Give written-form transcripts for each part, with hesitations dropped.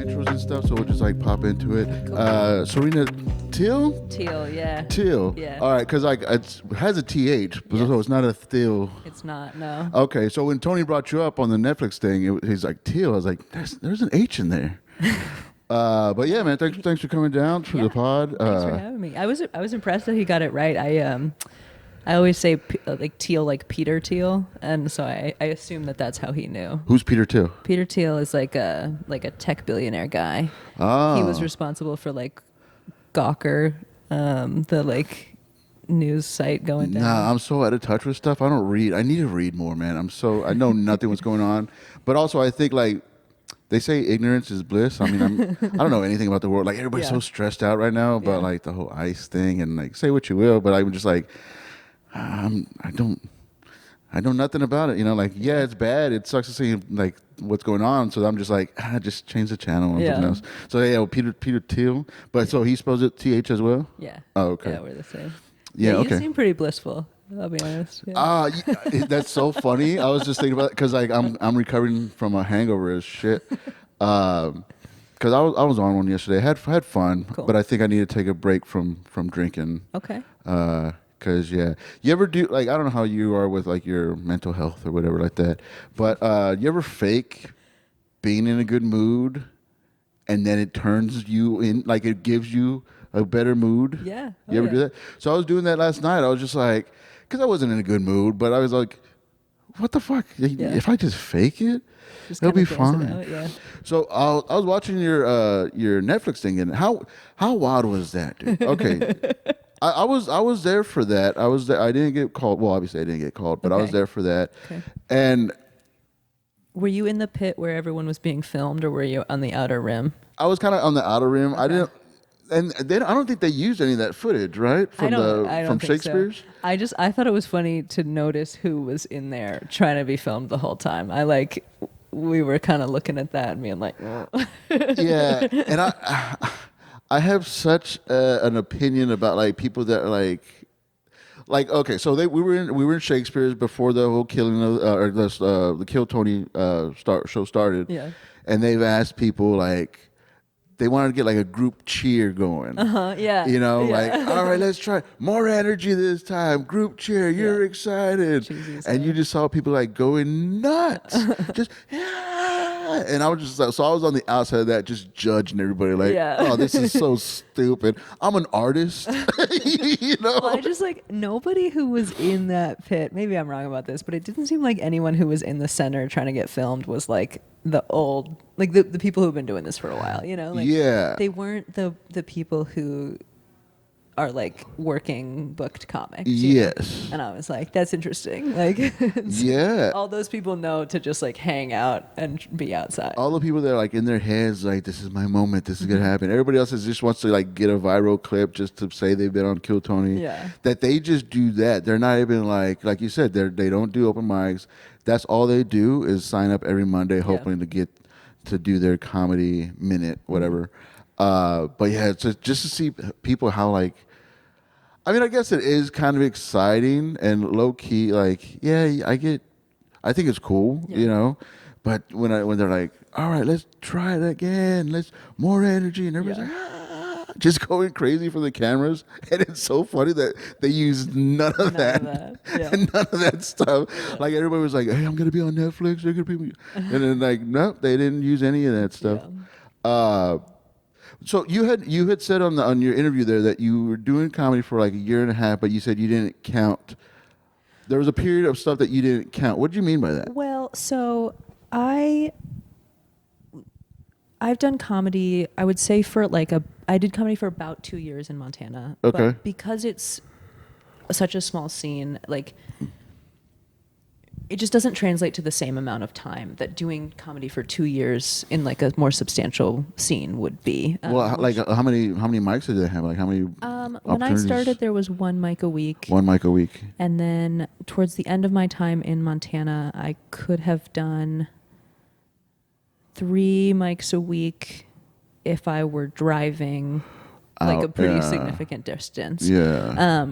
intros and stuff, so we'll just like pop into it. Cool. Serena Thiel? Teal, yeah. Thiel. Yeah. All right, because like it has a TH, but so it's not a Thiel. It's not, no. Okay, so when Tony brought you up on the Netflix thing, he's like Thiel. I was like, there's an H in there. But yeah, man, thanks for coming down for the pod. Thanks for having me. I was impressed that he got it right. I always say like Thiel, like Peter Thiel, and so I assume that's how he knew. Who's Peter Thiel? Peter Thiel is like a tech billionaire guy. Oh. He was responsible for like Gawker, the like news site going down. Nah, I'm so out of touch with stuff. I don't read. I need to read more, man. I know nothing what's going on. But also I think like they say ignorance is bliss. I mean, I don't know anything about the world. Like everybody's so stressed out right now about like the whole ICE thing and like say what you will, but I'm just like I know nothing about it. You know, like yeah, it's bad. It sucks to see like what's going on. So I'm just like just change the channel or something else. So yeah, well, Peter Thiel. But so he spells it TH as well. Yeah. Oh, okay. Yeah, we're the same. Yeah, You okay. seem pretty blissful. I'll be honest. Yeah. That's so funny. I was just thinking about it because like I'm recovering from a hangover as shit. Because I was on one yesterday. Had fun, Cool. but I think I need to take a break from drinking. Okay. Because you ever do like I don't know how you are with like your mental health or whatever like that, but you ever fake being in a good mood, and then it turns you in like it gives you a better mood? Yeah. You ever do that? So I was doing that last night. I was just like, because I wasn't in a good mood, but I was like, what the fuck? If I just fake it, it'll be fine. Out, yeah. So I was watching your Netflix thing, and how wild was that, dude? Okay, I was there for that. I was there. I didn't get called. Well, obviously I didn't get called, but I was there for that. Okay. And Were you in the pit where everyone was being filmed, or were you on the outer rim? I was kind of on the outer rim. Okay. I didn't. And then I don't think they used any of that footage, right? I don't think Shakespeare's. So. I thought it was funny to notice who was in there trying to be filmed the whole time. We were kind of looking at that and being like, oh. Yeah, and I have such an opinion about like people that are like okay, so we were in Shakespeare's before the whole killing of the Kill Tony show started. Yeah. And they've asked people like. They wanted to get like a group cheer going. Yeah. You know, like, all right, let's try more energy this time. Group cheer, you're excited. Jesus, and you just saw people like going nuts. Just, yeah. And I was just like, so I was on the outside of that just judging everybody like, oh, this is so stupid. I'm an artist. You know? Well, I just like nobody who was in that pit, maybe I'm wrong about this, but it didn't seem like anyone who was in the center trying to get filmed was like the old, like the people who've been doing this for a while, you know? Like, they weren't the people who are like working booked comics. Yes. And I was like, that's interesting. Like, yeah. All those people know to just like hang out and be outside. All the people that are like in their heads, like, this is my moment, this is gonna happen. Everybody else just wants to like get a viral clip just to say they've been on Kill Tony. Yeah. That they just do that. They're not even like you said, they don't do open mics. That's all they do is sign up every Monday hoping to get to do their comedy minute, whatever. But yeah, it's just to see people how like, I mean, I guess it is kind of exciting and low key. Like, yeah, I think it's cool, you know. But when they're like, all right, let's try it again. Let's more energy, and everybody's like, just going crazy for the cameras. And it's so funny that they use none of that. And none of that stuff. Like everybody was like, hey, I'm gonna be on Netflix. They're gonna be, and then like, nope, they didn't use any of that stuff. So you had said on your interview there that you were doing comedy for like a year and a half, but you said you didn't count. There was a period of stuff that you didn't count. What do you mean by that? Well, so I've done comedy, I would say I did comedy for about 2 years in Montana. Okay. But because it's such a small scene, like it just doesn't translate to the same amount of time that doing comedy for 2 years in like a more substantial scene would be. Well, like how many mics did they have? Like how many? When I started, there was 1 mic a week. 1 mic a week. And then towards the end of my time in Montana, I could have done 3 mics a week if I were driving like a pretty significant distance. Yeah.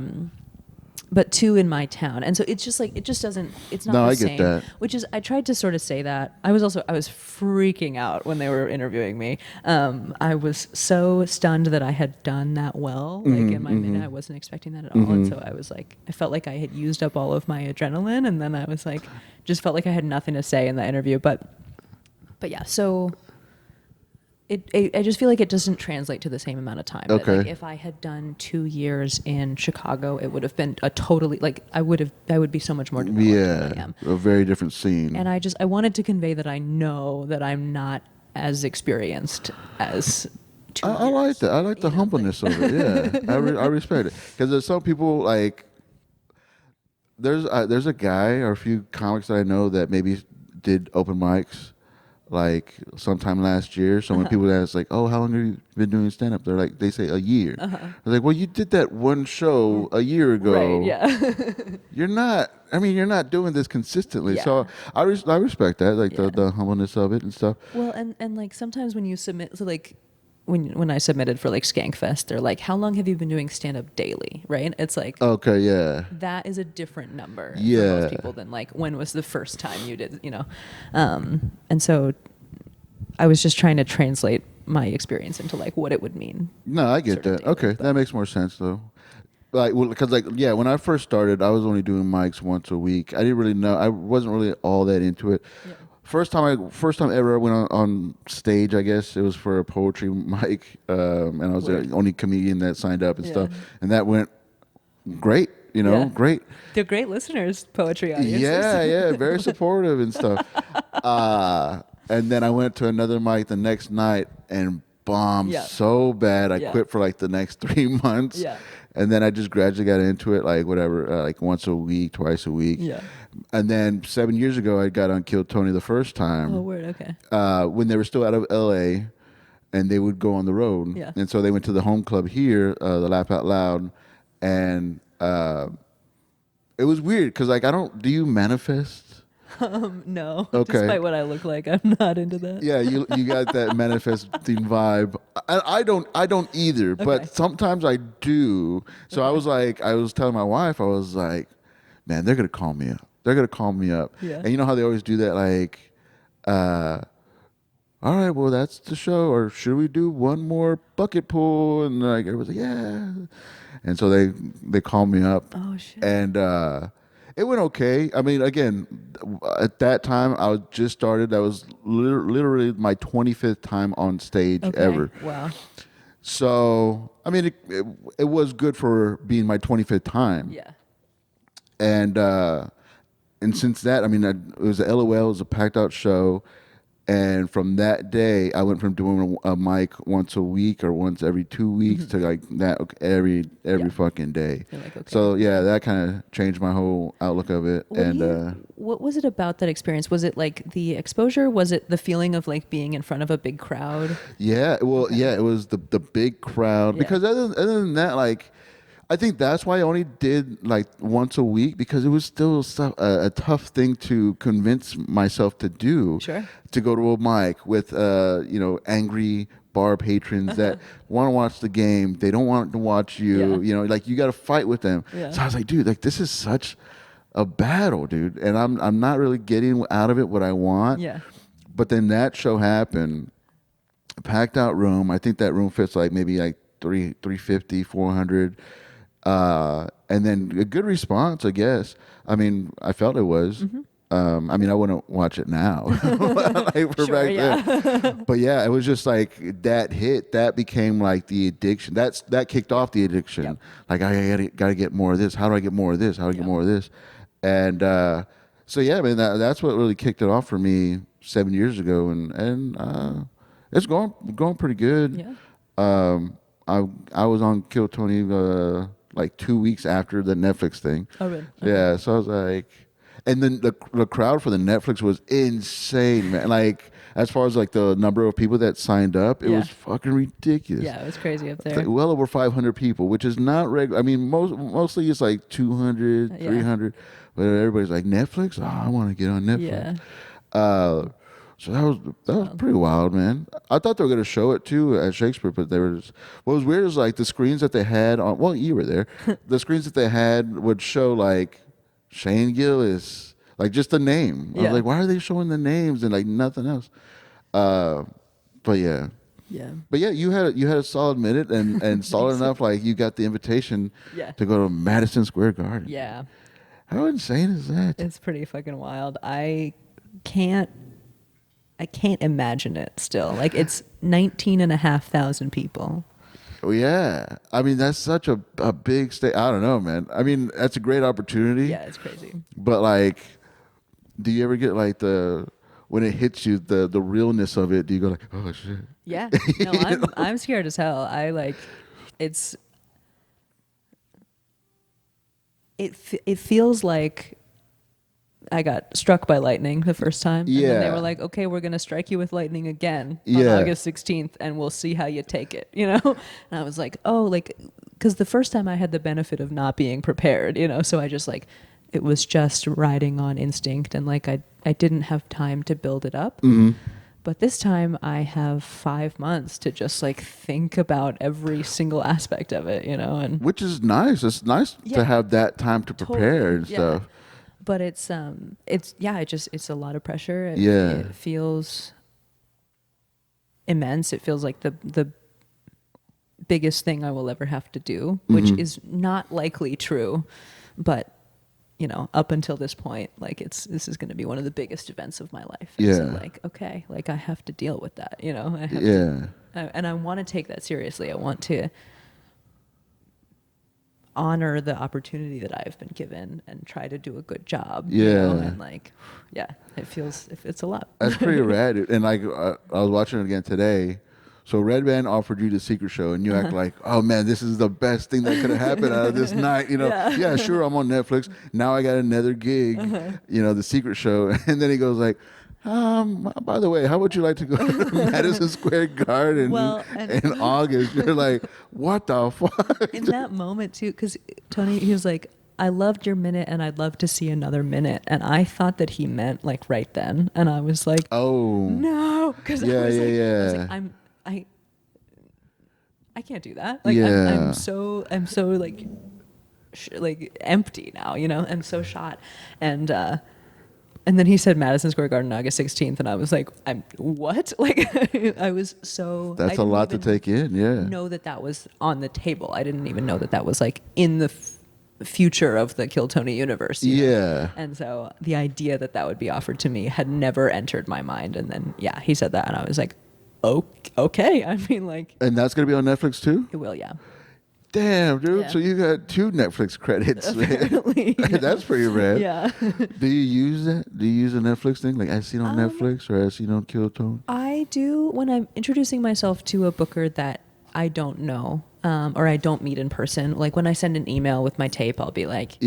but 2 in my town. And so it's just like, it just doesn't, it's not No, the I same. get that. Which is, I tried to sort of say that. I was freaking out when they were interviewing me. I was so stunned that I had done that well. Like in my minute, I wasn't expecting that at all. And so I was like, I felt like I had used up all of my adrenaline. And then I was like, just felt like I had nothing to say in the interview. But yeah, so I just feel like it doesn't translate to the same amount of time. Okay. Like if I had done 2 years in Chicago, it would have been a totally, like I would be so much more developed than I am. A very different scene. And I wanted to convey that I know that I'm not as experienced as 2 years. I like that. I like the humbleness of it. Yeah, I respect it, because there's some people like there's a guy or a few comics that I know that maybe did open mics like sometime last year. So when people ask like, "Oh, how long have you been doing stand up?" They say a year. They're like, "Well, you did that one show a year ago. Right? Yeah. You're not doing this consistently." Yeah. So I respect that, like Yeah. the humbleness of it and stuff. Well, and like sometimes when you submit, so like when I submitted for like Skankfest, they're like, "How long have you been doing stand up daily?" Right? It's like, Okay, yeah. that is a different number for Yeah. most people than like when was the first time you did, and so I was just trying to translate my experience into like what it would mean. No, I get that. Daily, Okay, that makes more sense though. Like, well, because when I first started, I was only doing mics once a week. I didn't really know. I wasn't really all that into it. Yeah. First time ever I went on stage, I guess it was for a poetry mic, and I was the only comedian that signed up and stuff, and that went great. Great. They're great listeners, poetry audiences. Yeah, very supportive and stuff. And then I went to another mic the next night and bombed so bad I quit for like the next 3 months. Yeah. And then I just gradually got into it, like whatever, like once a week, twice a week. Yeah. And then 7 years ago, I got on Kill Tony the first time. Oh, word, okay. When they were still out of LA, and they would go on the road. Yeah. And so they went to the home club here, the Laugh Out Loud, and it was weird because like do you manifest? No. Okay. Despite what I look like, I'm not into that. Yeah, you got that manifesting vibe. I don't either, Okay. but sometimes I do. So I was telling my wife, I was like, man, they're gonna call me up. They're gonna call me up. Yeah. And you know how they always do that, like, all right, well that's the show, or should we do one more bucket pool? And like everybody's like, yeah. And so they called me up. Oh shit. And it went okay. I mean, again, at that time, I was just started. That was literally my 25th time on stage ever. Wow. So, I mean, it was good for being my 25th time. Yeah. And since that, I mean, it was a LOL, it was a packed out show. And from that day, I went from doing a mic once a week or once every 2 weeks to like that every fucking day. You're like, okay. So yeah, that kind of changed my whole outlook of it. What was it about that experience? Was it like the exposure? Was it the feeling of like being in front of a big crowd? Yeah, well, yeah, it was the big crowd. Yeah. Because other than that, like, I think that's why I only did like once a week, because it was still a tough thing to convince myself to do. Sure. To go to a mic with angry bar patrons that want to watch the game. They don't want to watch you. Yeah. Like you got to fight with them. Yeah. So I was like, dude, like this is such a battle, dude, and I'm not really getting out of it what I want. Yeah. But then that show happened, packed out room. I think that room fits like maybe like 350, 400. And then a good response, I guess. I mean, I felt it was. I mean, I wouldn't watch it now. Like for back then. But yeah, it was just like that hit. That became like the addiction. That kicked off the addiction. Yep. Like I gotta get more of this. How do I get more of this? How do I get more of this? And so yeah, I mean that's what really kicked it off for me 7 years ago, and it's going pretty good. Yeah. I was on Kill Tony like 2 weeks after the Netflix thing. Oh, really? Yeah, so I was like, and then the crowd for the Netflix was insane, man. Like as far as like the number of people that signed up, it was fucking ridiculous. Yeah, it was crazy up there. Like well over 500 people, which is not regular. I mean, mostly it's like 200, 300, but everybody's like Netflix. Oh, I want to get on Netflix. Yeah. So that was pretty wild, man. I thought they were gonna show it too at Shakespeare, but there was what was weird is like the screens that they had on. Well, you were there. The screens that they had would show like Shane Gillis, like just the name. I was like, why are they showing the names and like nothing else? But yeah. Yeah. But yeah, you had a solid minute and solid enough. Like you got the invitation to go to Madison Square Garden. Yeah. How insane is that? It's pretty fucking wild. I can't imagine it still. Like it's 19,500 people. Oh yeah. I mean that's such a big state. I don't know, man. I mean that's a great opportunity. Yeah, it's crazy. But like, do you ever get like when it hits you the realness of it? Do you go like, oh shit? Yeah. No, I'm scared as hell. I like it's. It feels like I got struck by lightning the first time. And then they were like, okay, we're going to strike you with lightning again on August 16th and we'll see how you take it, you know? And I was like, oh, like, because the first time I had the benefit of not being prepared, you know? So I just like, it was just riding on instinct and like I didn't have time to build it up. Mm-hmm. But this time I have 5 months to just like think about every single aspect of it, you know, and which is nice. It's nice to have that time to prepare and stuff. But it's it's a lot of pressure. It feels immense. It feels like the biggest thing I will ever have to do, which is not likely true, but you know, up until this point, like this is going to be one of the biggest events of my life. And so like, okay, like I have to deal with that, you know, I have to, and I want to take that seriously. I want to honor the opportunity that I've been given and try to do a good job. You know? And like, it's a lot. That's pretty rad. And like, I was watching it again today. So Red Band offered you the secret show, and you act like, oh man, this is the best thing that could have happened out of this night. You know, yeah, sure, I'm on Netflix. Now I got another gig, you know, the secret show. And then he goes like, by the way, how would you like to go to Madison Square Garden in August? You're like, what the fuck? In that moment too, because Tony, he was like, I loved your minute and I'd love to see another minute. And I thought that he meant like right then. And I was like, oh no. Because I was like, I can't do that. Like I'm so like like empty now, you know. I'm so shot. And then he said Madison Square Garden August 16th, and I was like, I'm what? Like I was so. That's a lot to take in. Yeah. Know that was on the table. I didn't even know that was like in the future of the Kill Tony universe. You know? And so the idea that would be offered to me had never entered my mind. And then he said that, and I was like, okay. I mean, like. And that's gonna be on Netflix too? It will, yeah. Damn, dude. Yeah. So you got 2 Netflix credits. Apparently, man. That's pretty rad. Yeah. Do you use that? Do you use a Netflix thing? Like As Seen on Netflix or As Seen on Kill Tony? I do when I'm introducing myself to a booker that I don't know or I don't meet in person. Like when I send an email with my tape, I'll be like,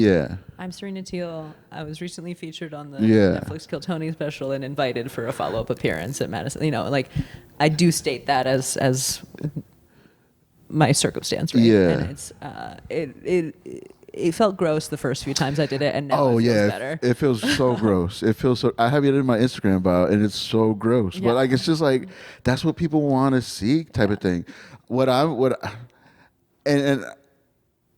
I'm Serena Thiel. I was recently featured on the Netflix Kill Tony special and invited for a follow-up appearance at Madison. You know, like I do state that as my circumstance, right? And it's it felt gross the first few times I did it, and now it feels better. It feels so gross. It feels so. I have it in my Instagram bio, and it's so gross. But like, it's just like that's what people want to see, type of thing. And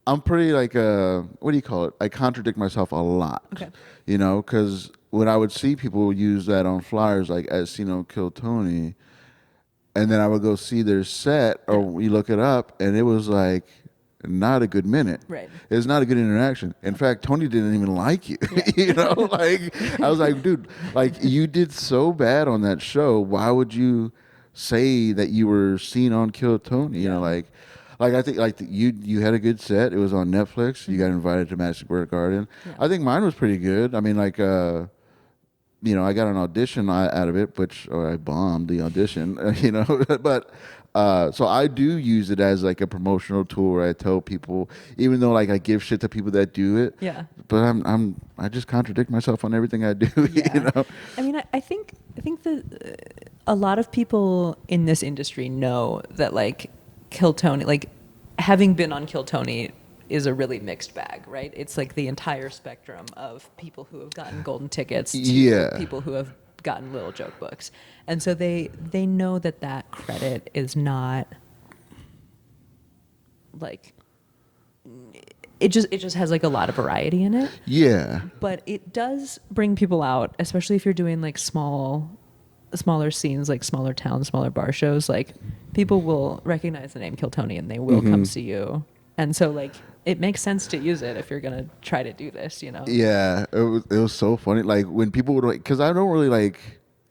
I'm pretty like what do you call it? I contradict myself a lot. Okay. You know, because when I would see people use that on flyers, like As Seen on Kill Tony, and then I would go see their set, or we look it up, and it was like not a good minute. Right. It's not a good interaction. In fact, Tony didn't even like you. You know, like I was like, dude, like you did so bad on that show. Why would you say that you were seen on Kill Tony? You know, like I think like you had a good set. It was on Netflix. You got invited to Madison Square Garden. Yeah. I think mine was pretty good. I mean, like you know, I got an audition out of it, or I bombed the audition. You know, but. So I do use it as like a promotional tool where I tell people, even though like I give shit to people that do it. Yeah. But I just contradict myself on everything I do. Yeah. You know. I mean, I think that a lot of people in this industry know that like Kill Tony, like having been on Kill Tony is a really mixed bag, right? It's like the entire spectrum of people who have gotten golden tickets to people who have gotten little joke books. And so they know that credit is not like, it just has like a lot of variety in it. Yeah. But it does bring people out, especially if you're doing like smaller scenes, like smaller towns, smaller bar shows. Like people will recognize the name Kill Tony and they will come see you. And so like it makes sense to use it if you're gonna try to do this, you know? Yeah, it was so funny. Like when people would like, because I don't really like,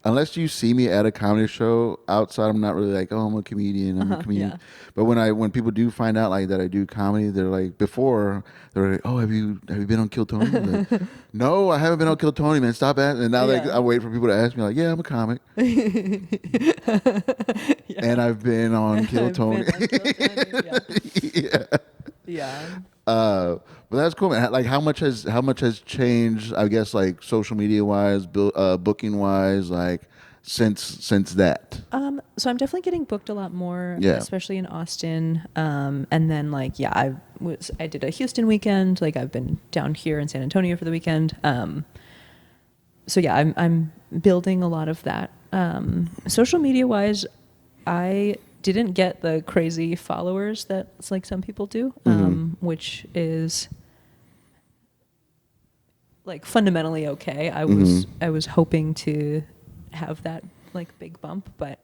unless you see me at a comedy show outside, I'm not really like, oh, I'm a comedian. I'm a comedian. Yeah. But when people do find out like that I do comedy, they're like, before they're like, oh, have you been on Kill Tony? Like, no, I haven't been on Kill Tony, man. Stop that. And now like I wait for people to ask me like, yeah, I'm a comic. And I've been on Kill Tony. Yeah. Yeah. But that's cool, man. Like, how much has changed? I guess like social media wise, booking wise, like since that. So I'm definitely getting booked a lot more, Yeah. especially in Austin. And then like, yeah, I did a Houston weekend. Like I've been down here in San Antonio for the weekend. So yeah, I'm building a lot of that. Social media wise, I didn't get the crazy followers that like some people do, which is like fundamentally okay. I was hoping to have that like big bump, but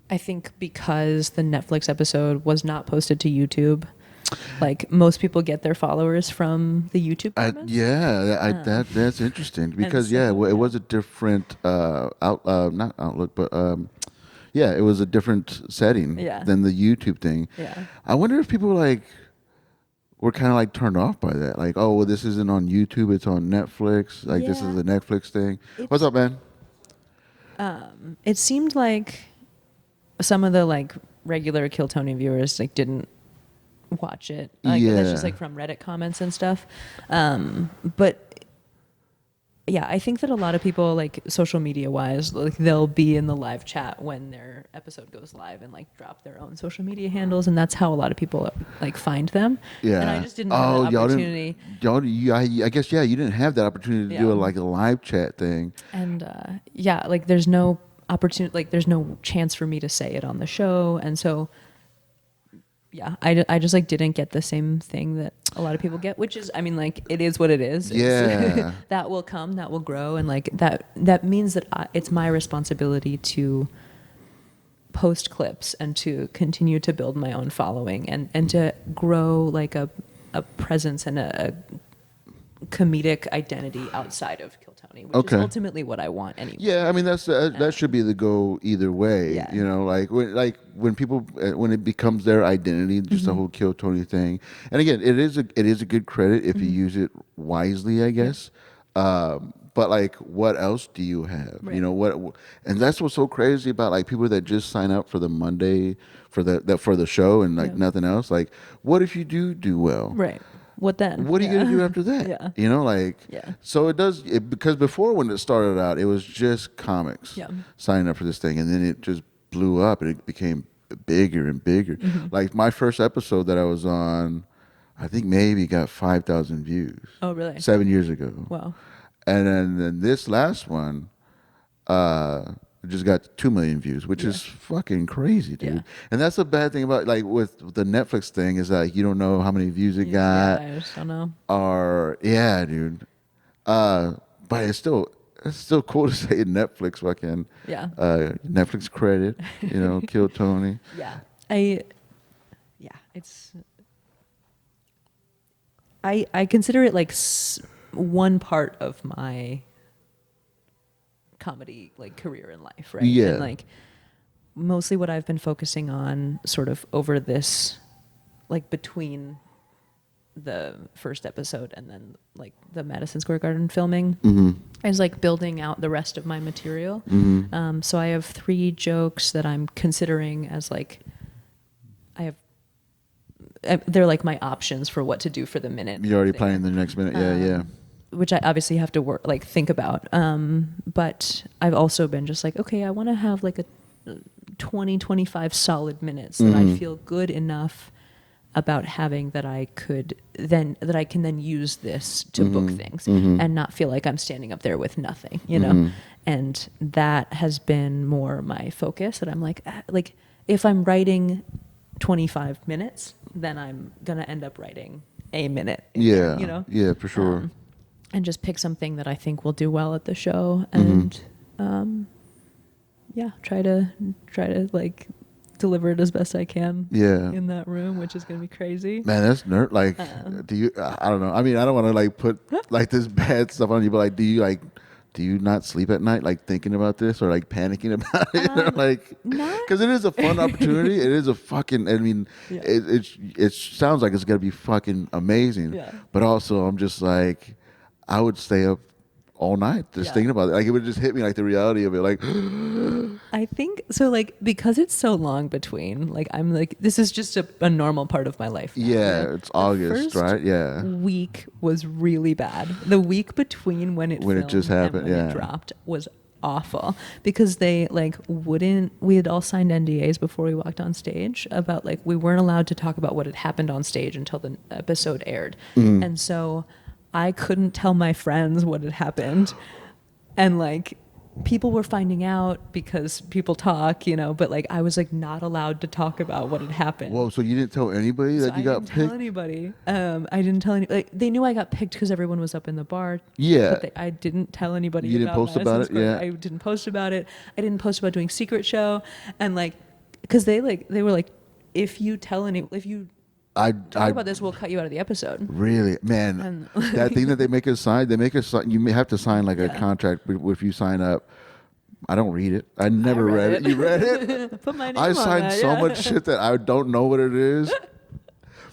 I think because the Netflix episode was not posted to YouTube, like most people get their followers from the YouTube comments. That's interesting because so, it was a different not outlook, but it was a different setting than the YouTube thing. Yeah. I wonder if people like were kind of like turned off by that. Like, oh, well, this isn't on YouTube; it's on Netflix. Like, this is a Netflix thing. What's up, man? It seemed like some of the like regular Kill Tony viewers like didn't watch it. Like that's just like from Reddit comments and stuff. But yeah, I think that a lot of people like social media wise, like they'll be in the live chat when their episode goes live and like drop their own social media handles, and that's how a lot of people like find them. Yeah. And I just didn't have that opportunity. I guess you didn't have that opportunity to do like a live chat thing. And like there's no opportunity, like there's no chance for me to say it on the show, and so yeah, I just like didn't get the same thing that a lot of people get, which is, I mean, like it is what it is. Yeah. That will come, that will grow, and like that means that it's my responsibility to post clips and to continue to build my own following and to grow like a presence and a comedic identity outside of Kill Tony, which is ultimately what I want anyway. Yeah, I mean that should be the goal either way. Yeah. You know, when people when it becomes their identity, just the whole Kill Tony thing. And again, it is a good credit if you use it wisely, I guess. But like, what else do you have? Right. You know what? And that's what's so crazy about like people that just sign up for the Monday for the show and like nothing else. Like, what if you do well? Right. What then? What are you going to do after that? Yeah. You know, like, so because before when it started out, it was just comics signing up for this thing. And then it just blew up and it became bigger and bigger. Like my first episode that I was on, I think maybe got 5,000 views. Oh, really? 7 years ago. Wow. And then this last one, just got 2 million views, which is fucking crazy, dude. Yeah. And that's the bad thing about like with the Netflix thing is like you don't know how many views it got. Yeah, I just don't know. Or dude. But it's still cool to say Netflix fucking Netflix credit, you know, Kill Tony. Yeah. It's I consider it like one part of my comedy like career in life, right? Yeah. And like mostly what I've been focusing on sort of over this like between the first episode and then like the Madison Square Garden filming is like building out the rest of my material. So I have 3 jokes that I'm considering as like they're like my options for what to do for the minute. You're already planning the next minute. Yeah. Which I obviously have to think about. But I've also been just like, okay, I want to have like a 20, 25 solid minutes that I feel good enough about having that I can then use this to book things and not feel like I'm standing up there with nothing, you know? And that has been more my focus, that I'm like if I'm writing 25 minutes, then I'm going to end up writing a minute. Yeah. You know? Yeah, for sure. And just pick something that I think will do well at the show, and try to like deliver it as best I can. Yeah. In that room, which is gonna be crazy. Man, that's nerd. Like, do you? I don't know. I mean, I don't want to like put like this bad stuff on you, but like, do you not sleep at night, like thinking about this or like panicking about it? Or like, because it is a fun opportunity. It is a fucking. I mean, it sounds like it's gonna be fucking amazing. Yeah. But also, I'm just like, I would stay up all night just thinking about it. Like, it would just hit me like the reality of it. Like, I think so. Like, because it's so long between. Like, I'm like, this is just a normal part of my life now. Yeah, it's August, right? Yeah. Week was really bad. The week between when it just happened, and when it dropped was awful, because they like wouldn't. We had all signed NDAs before we walked on stage about like we weren't allowed to talk about what had happened on stage until the episode aired, and so I couldn't tell my friends what had happened, and like people were finding out because people talk, you know, but like I was like not allowed to talk about what had happened. Whoa, so you didn't tell anybody that you got picked? I didn't tell anybody. I didn't tell any. Like, they knew I got picked because everyone was up in the bar. Yeah. But I didn't tell anybody. You didn't post about it? Yeah. I didn't post about it. I didn't post about doing secret show, and like, because they were like, if you talk about this, we'll cut you out of the episode. Really, man, that thing that they make us sign. You may have to sign like a contract if you sign up. I don't read it. I never read it. You read it? Put my name I on signed that, so much shit that I don't know what it is.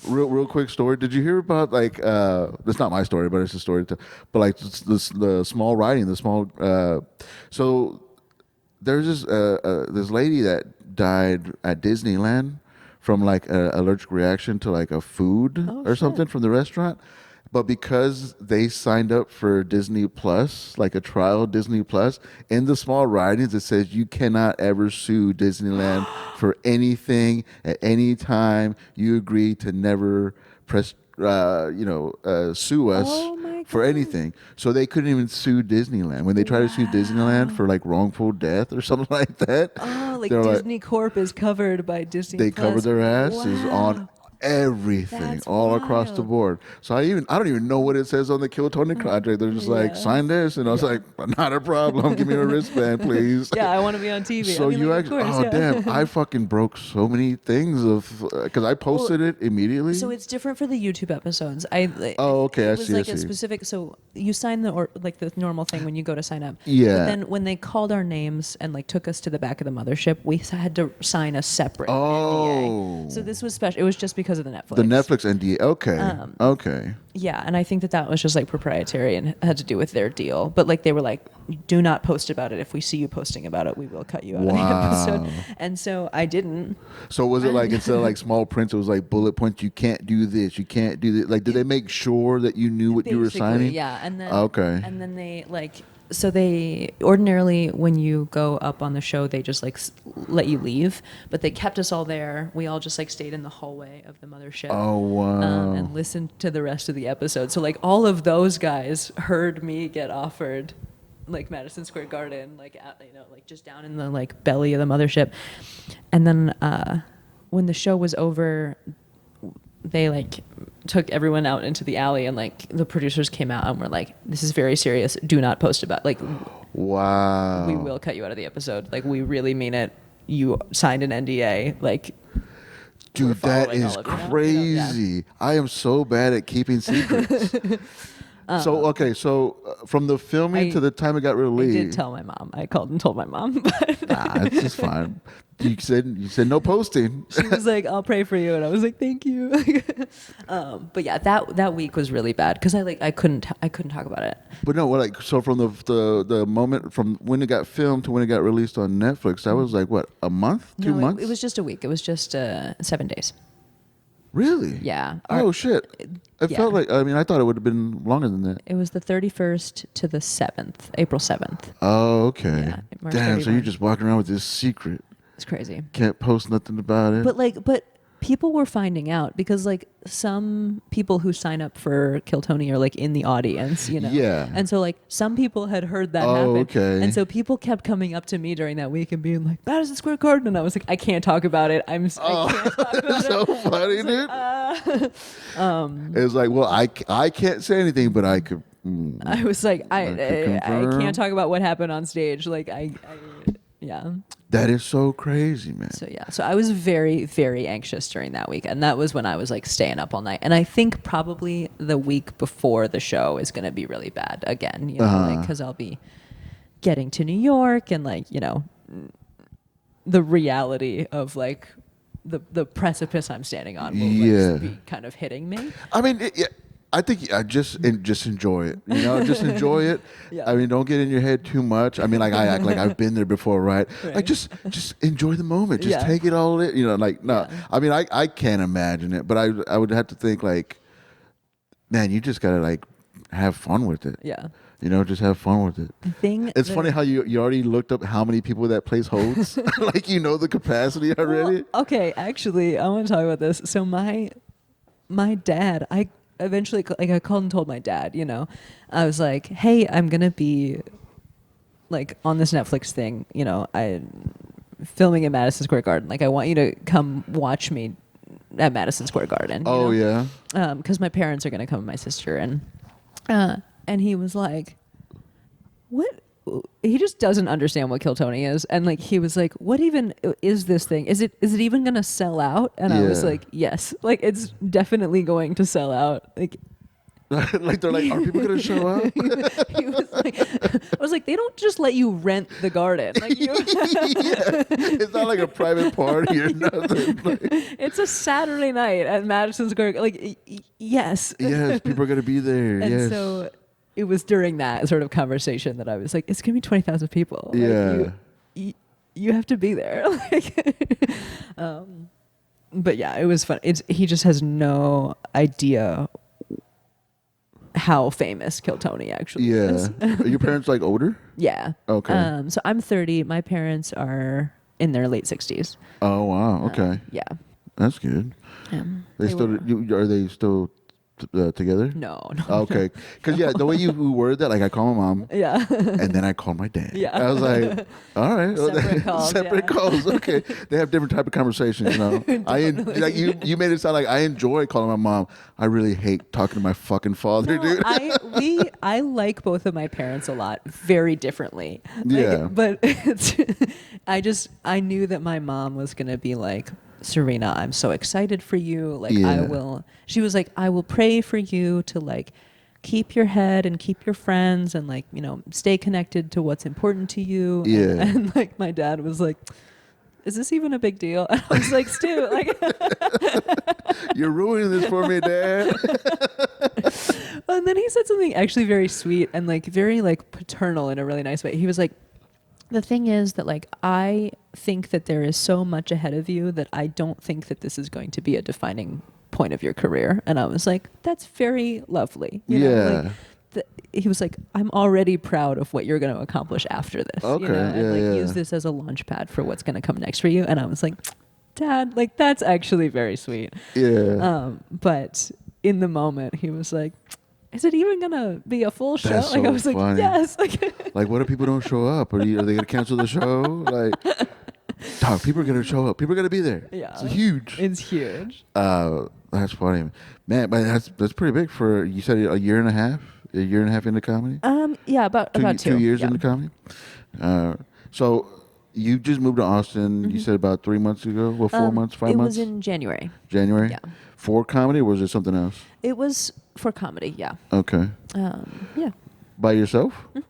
Real quick story. Did you hear about like it's not my story, but it's a story. But like the small writing, the small. So there's this lady that died at Disneyland from like an allergic reaction to like a food something from the restaurant. But because they signed up for Disney Plus, like a trial Disney Plus, in the small writings it says you cannot ever sue Disneyland for anything at any time. You agree to never sue us for anything. So they couldn't even sue Disneyland. When they try to sue Disneyland for like wrongful death or something like that. Oh, like Disney Corp is covered by Disney They Plus. cover their asses on everything. That's all wild. Across the board. So I don't even know what it says on the Kill Tony contract. They're just like, sign this, and I was like, not a problem. Give me a wristband, please. Yeah, I want to be on TV. So you actually, damn, I fucking broke so many things because I posted it immediately. So it's different for the YouTube episodes. Okay, I see. It was like a specific. So you sign the normal thing when you go to sign up. Yeah. But then when they called our names and like took us to the back of the mothership, we had to sign a separate NDA. So this was special. It was just because of the Netflix. The Netflix NDA. Okay. Okay. Yeah, and I think that was just like proprietary and had to do with their deal. But like they were like, do not post about it. If we see you posting about it, we will cut you out of the episode. And so I didn't. So was it like instead of like small print, it was like bullet points? You can't do this. You can't do this. Like, did they make sure that you knew what you were signing? Yeah, and then and then they like. So they ordinarily, when you go up on the show, they just like let you leave. But they kept us all there. We all just like stayed in the hallway of the mothership. Oh wow! And listened to the rest of the episode. So like all of those guys heard me get offered, like Madison Square Garden, like like just down in the like belly of the mothership. And then when the show was over, they like took everyone out into the alley, and like the producers came out and were like, this is very serious, do not post about, like, wow, we will cut you out of the episode, like we really mean it, you signed an NDA, like, dude, that is crazy. I am so bad at keeping secrets. So from the filming to the time it got released, I did tell my mom. I called and told my mom. It's just fine. You said no posting. She was like, "I'll pray for you," and I was like, "Thank you." But yeah, that week was really bad because I couldn't talk about it. But no, so from the moment from when it got filmed to when it got released on Netflix, that was like what, a month, 2 months? It was just a week. It was just 7 days. Really? Yeah. Oh shit! It felt like, I thought it would have been longer than that. It was the 31st to the 7th, April 7th. Oh, okay. Yeah, March damn, 31. so you're just walking around with this secret. It's crazy. Can't post nothing about it. But people were finding out because like some people who sign up for Kill Tony are like in the audience, you know? Yeah. And so like some people had heard that happen. Okay. And so people kept coming up to me during that week and being like, Madison Square Garden. And I was like, I can't talk about it. I can't talk about so it. funny, dude. It was like, well, I can't say anything, but I could. I was like, I can't talk about what happened on stage. Like yeah. That is so crazy, man. So yeah, so I was very, very anxious during that week, and that was when I was like staying up all night. And I think probably the week before the show is going to be really bad again, you know, like because I'll be getting to New York and like you know the reality of like the precipice I'm standing on will like, be kind of hitting me. I mean, I think I just enjoy it. You know, just enjoy it. Yeah. I mean, don't get in your head too much. I mean, like I act like I've been there before, right? Like just enjoy the moment. Just take it all in. You know, like no. Yeah. I mean, I can't imagine it, but I would have to think like, man, you just gotta like have fun with it. Yeah. You know, just have fun with it. It's funny how you already looked up how many people that place holds. Like you know the capacity already. Well, okay, actually, I want to talk about this. So my dad, I eventually like I called and told my dad, you know, I was like, hey, I'm gonna be like on this Netflix thing, you know, I'm filming at Madison Square Garden. Like I want you to come watch me at Madison Square Garden. Oh know? Yeah. Because my parents are gonna come with my sister, and he was like, what? He just doesn't understand what Kill Tony is. And like he was like, what even is this thing? Is it even gonna sell out? And I was like, yes. Like it's definitely going to sell out. Like like they're like, are people gonna show up? he was like, I was like, they don't just let you rent the garden. Like you it's not like a private party or nothing. Like, it's a Saturday night at Madison Square. Like yes. Yes, people are gonna be there. And yes. so it was during that sort of conversation that I was like, it's going to be 20,000 people. Yeah. Like, you have to be there. Like, but yeah, it was fun. He just has no idea how famous Kill Tony actually is. Are your parents like older? Yeah. Okay. So I'm 30. My parents are in their late 60s. Oh, wow. Okay. Yeah. That's good. Are they still together? No. Okay. Because yeah, the way you worded that, like I call my mom. Yeah. And then I call my dad. Yeah. I was like, all right. Separate calls. Separate calls. Okay. They have different type of conversations, you know. Like you made it sound like I enjoy calling my mom. I really hate talking to my fucking father, dude. I like both of my parents a lot, very differently. Yeah. But I knew that my mom was gonna be like, Serena, I'm so excited for you. Like she was like, I will pray for you to like keep your head and keep your friends and like, you know, stay connected to what's important to you. Yeah. And like my dad was like, is this even a big deal? And I was like, Stu, like you're ruining this for me, Dad. And then he said something actually very sweet and like very like paternal in a really nice way. He was like, the thing is that like I think that there is so much ahead of you that I don't think that this is going to be a defining point of your career. And I was like, that's very lovely. You know? Like, he was like, I'm already proud of what you're going to accomplish after this. Okay. You know? And use this as a launch pad for what's going to come next for you. And I was like, Dad, like that's actually very sweet. Yeah. But in the moment he was like, is it even gonna be a full show? That's like so I was funny. like, yes. Like what if people don't show up? Are they gonna cancel the show? Like, dog, people are gonna show up. People are gonna be there. Yeah, it's huge. It's huge. That's funny, man. But that's pretty big for you said a year and a half into comedy. Yeah, about 2 years into comedy. So you just moved to Austin. Mm-hmm. You said about 3 months ago. Well, 4 months, 5 months. It was in January. January. Yeah. For comedy, or was it something else? It was for comedy. Yeah. Okay. Yeah. By yourself? Mm-hmm.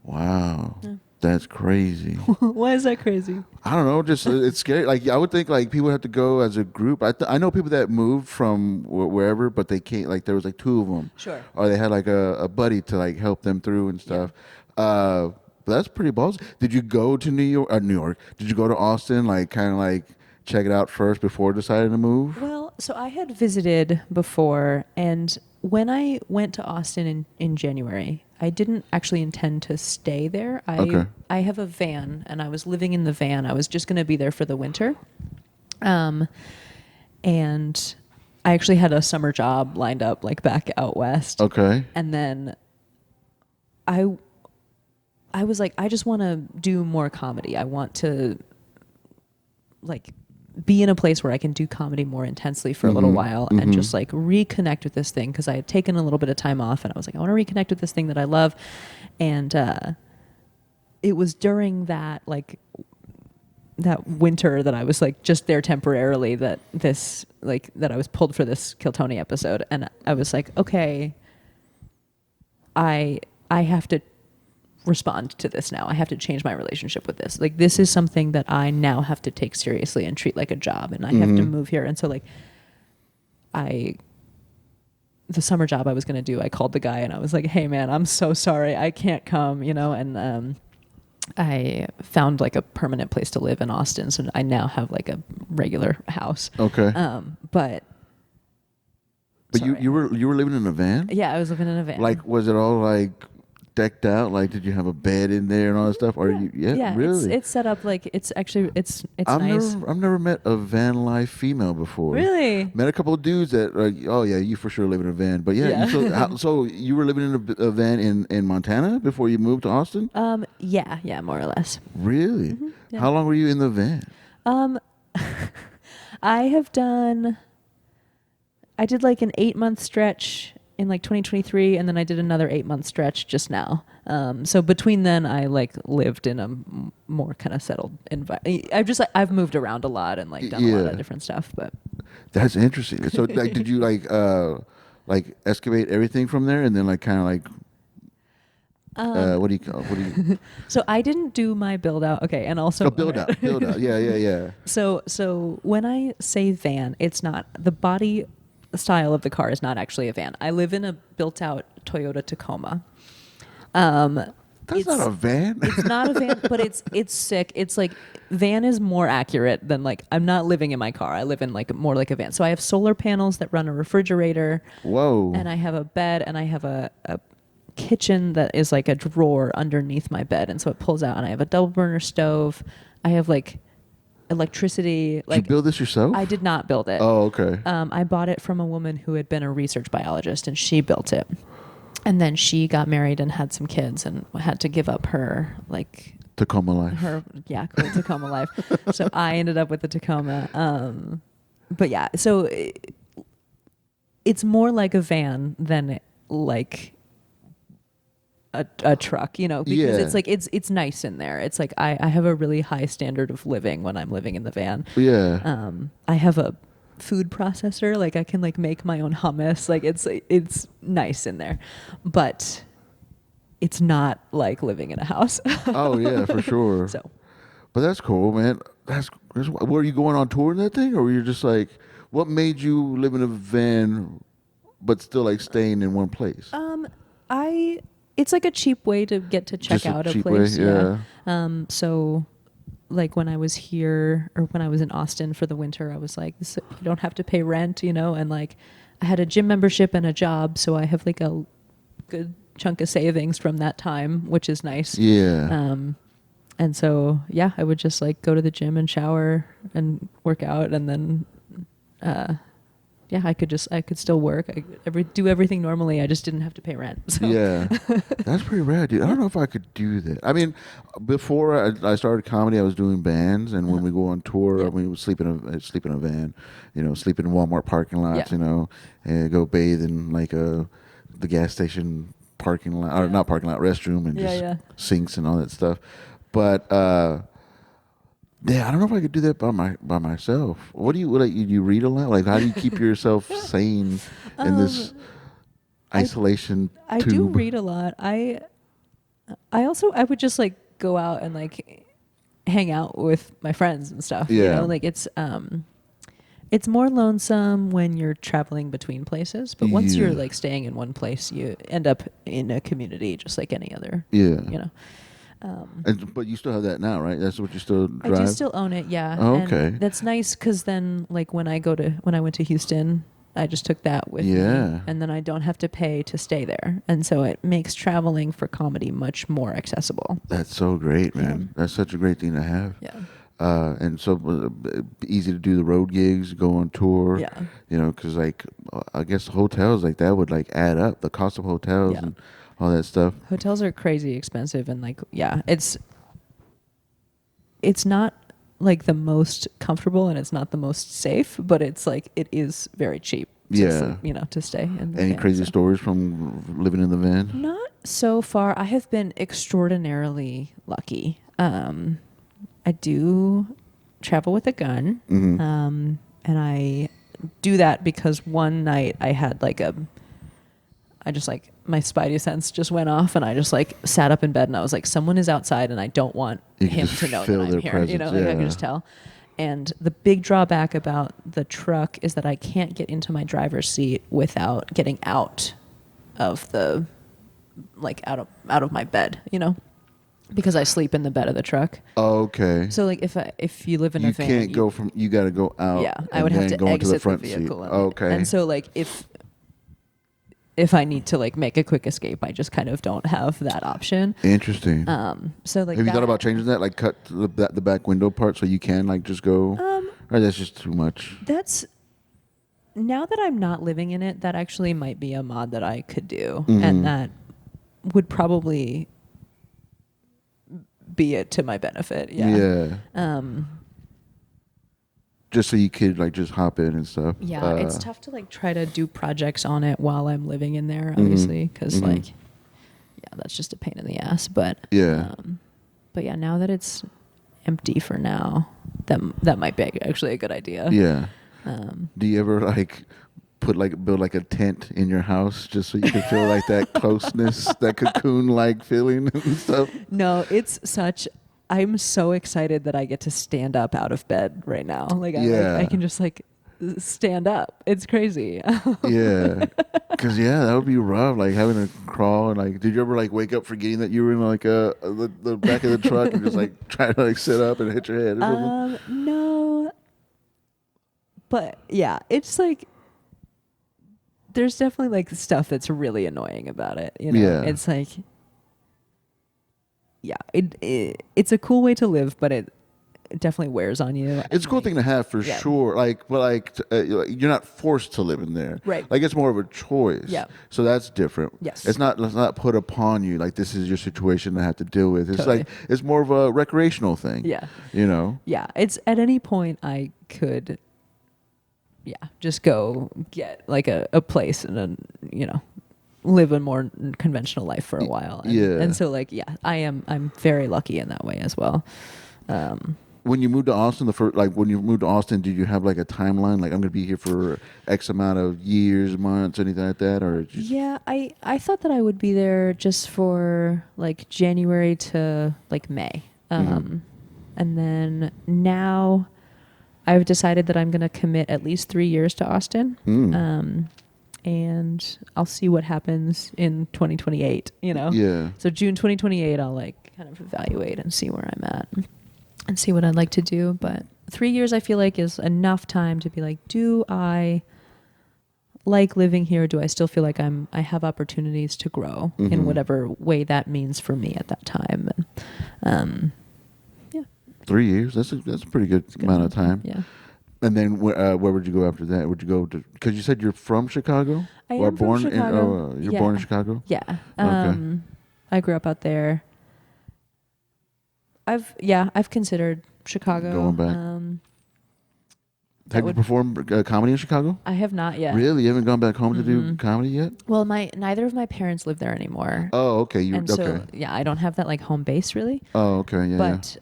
Wow. Yeah. That's crazy. Why is that crazy? I don't know. Just it's scary. Like I would think like people have to go as a group. I know people that moved from wherever, but they can't. Like there was like two of them. Sure. Or they had like a buddy to like help them through and stuff. Yeah. But that's pretty ballsy. Did you go to New York? Did you go to Austin? Like kind of like check it out first before deciding to move? Well, so I had visited before, and when I went to Austin in January, I didn't actually intend to stay there. I have a van, and I was living in the van. I was just going to be there for the winter. and I actually had a summer job lined up like back out west. Okay. And then I was like, I just want to do more comedy. I want to like be in a place where I can do comedy more intensely for a little while and just like reconnect with this thing, because I had taken a little bit of time off and I was like, I want to reconnect with this thing that I love. And it was during that like that winter that I was like just there temporarily that I was pulled for this Kill Tony episode, and I was like, okay, I have to respond to this now. I have to change my relationship with this. Like, this is something that I now have to take seriously and treat like a job, and I have to move here. And so like the summer job I was going to do, I called the guy and I was like, hey man, I'm so sorry, I can't come, and I found like a permanent place to live in Austin, so I now have like a regular house. Okay. But you were living in a van? Yeah, I was living in a van. Like, was it all like decked out? Like, did you have a bed in there and all that stuff? Or really? It's set up like it's nice. I've never met a van life female before. Really? Met a couple of dudes that like, oh yeah, you for sure live in a van. But so you were living in a van in Montana before you moved to Austin? Yeah, more or less. Really? Mm-hmm, yeah. How long were you in the van? I did like an 8-month stretch in like 2023, and then I did another 8-month stretch just now. So between then, I like lived in a more kind of settled environment. I've moved around a lot and like done a lot of different stuff. But that's interesting. So like, did you like excavate everything from there, and then like kind of like what do you? So I didn't do my build out. Okay, and also build out. Yeah. So when I say van, it's not the body style of the car is not actually a van. I live in a built-out Toyota Tacoma. That's not a van. It's not a van, but it's sick. It's like van is more accurate than like I'm not living in my car. I live in like more like a van. So I have solar panels that run a refrigerator. Whoa. And I have a bed, and I have a kitchen that is like a drawer underneath my bed, and so it pulls out. And I have a double burner stove. I have like electricity. Did you build this yourself? I did not build it. Oh, okay. I bought it from a woman who had been a research biologist, and she built it. And then she got married and had some kids and had to give up her like Tacoma life. Cool Tacoma life. So I ended up with the Tacoma. But yeah, so it's more like a van than like a truck, because it's like it's nice in there. It's like I have a really high standard of living when I'm living in the van. Yeah. I have a food processor, like I can like make my own hummus. Like it's nice in there, but it's not like living in a house. Oh yeah, for sure. So, but that's cool, man. Were you going on tour in that thing, or were you just like, what made you live in a van, but still like staying in one place? It's like a cheap way to get to check out a place. Way, yeah. So like when I was here or when I was in Austin for the winter, I was like, you don't have to pay rent, and like I had a gym membership and a job. So I have like a good chunk of savings from that time, which is nice. Yeah. And so, yeah, I would just like go to the gym and shower and work out. And then, I could still work. Do everything normally. I just didn't have to pay rent. So. Yeah, that's pretty rad, dude. I don't know if I could do that. I mean, before I started comedy, I was doing bands, and when we go on tour, we would sleep in a van, sleep in Walmart parking lots, and go bathe in like the gas station parking lot, or not parking lot, restroom, and just sinks and all that stuff. But yeah, I don't know if I could do that by myself. What do you like? You read a lot? Like, how do you keep yourself sane in this isolation tube? I do read a lot. I would just like go out and like hang out with my friends and stuff. Yeah. Like it's more lonesome when you're traveling between places, but once you're like staying in one place, you end up in a community just like any other. Yeah. But you still have that now, right? That's what you still drive? I do still own it, yeah. Oh, okay. And that's nice because then, like, when I went to Houston, I just took that with me. And then I don't have to pay to stay there. And so it makes traveling for comedy much more accessible. That's so great, man. Yeah. That's such a great thing to have. Yeah. And so easy to do the road gigs, go on tour. Yeah. You know, because like I guess hotels like that would like add up the cost of hotels and all that stuff. Hotels are crazy expensive, and like it's not like the most comfortable and it's not the most safe, but it's like it is very cheap. To sleep, to stay. Any crazy stories from living in the van? Not so far. I have been extraordinarily lucky. I do travel with a gun, and I do that because one night I had my spidey sense just went off, and I just like sat up in bed and I was like, someone is outside and I don't want him to know that I'm here. Presence, I can just tell. And the big drawback about the truck is that I can't get into my driver's seat without getting out of the, like out of my bed, because I sleep in the bed of the truck. Oh, okay. So like if you live in a van, you can't go from. You got to go out. Yeah, I would have to go into exit the front the vehicle. seat. Okay. And so like if I need to like make a quick escape, I just kind of don't have that option. Interesting. So like, have you thought about changing that? Like cut the back window part so you can like just go. Or that's just too much. That's now that I'm not living in it, that actually might be a mod that I could do, and that would probably be it to my benefit. Yeah. Just so you could like just hop in and stuff. Yeah, it's tough to like try to do projects on it while I'm living in there, obviously, because that's just a pain in the ass. But but yeah, now that it's empty for now, that might be actually a good idea. Yeah. Do you ever like build like a tent in your house just so you can feel like that closeness, that cocoon like feeling and stuff? No, I'm so excited that I get to stand up out of bed right now. Like I can just like stand up. It's crazy. Yeah. Cause that would be rough. Like having to crawl and like, did you ever like wake up forgetting that you were in like the back of the truck and just like try to like sit up and hit your head or something? No. But yeah, it's like, there's definitely like stuff that's really annoying about it. Yeah. It's like, it's a cool way to live, but it definitely wears on you. It's a cool thing to have for sure. You're not forced to live in there. Right. Like it's more of a choice. Yeah. So that's different. Yes. It's not put upon you like this is your situation to have to deal with. It's Totally. like it's more of a recreational thing. Yeah. Yeah. It's at any point I could just go get like a place and then, live a more conventional life for a while. And so like, I'm very lucky in that way as well. When you moved to Austin, did you have like a timeline? Like I'm going to be here for X amount of years, months, anything like that? Or I thought that I would be there just for like January to like May. And then now I've decided that I'm going to commit at least 3 years to Austin. And I'll see what happens in 2028, Yeah. So June 2028, I'll like kind of evaluate and see where I'm at and see what I'd like to do. But 3 years I feel like is enough time to be like, do I like living here? Do I still feel like I have opportunities to grow in whatever way that means for me at that time? And 3 years. That's a pretty good amount of time. Yeah. And then where would you go after that? Would you go to? Because you said you're from Chicago. I am from Chicago. You're born in Chicago. Yeah. Okay. I grew up out there. I've considered Chicago. Going back. Have you performed comedy in Chicago? I have not yet. Really? You haven't gone back home to do comedy yet? Well, neither of my parents live there anymore. Oh, okay. So I don't have that like home base really. Oh, okay. Yeah. But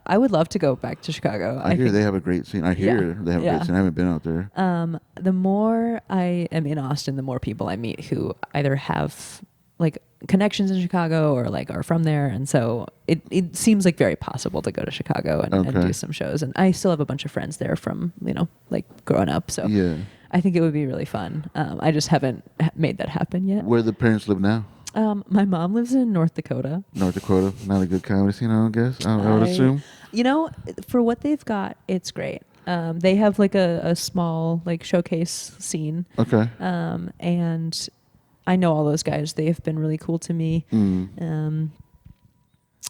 I would love to go back to Chicago. I hear they have a great scene. I hear they have a great scene. I haven't been out there. The more I am in Austin, the more people I meet who either have like connections in Chicago or like are from there, and so it seems like very possible to go to Chicago and do some shows. And I still have a bunch of friends there from like growing up, so I think it would be really fun. I just haven't made that happen yet. Where the parents live now? My mom lives in North Dakota. Not a good comedy scene, I guess. I would assume. For what they've got, it's great. They have like a small like showcase scene. Okay. And I know all those guys. They have been really cool to me.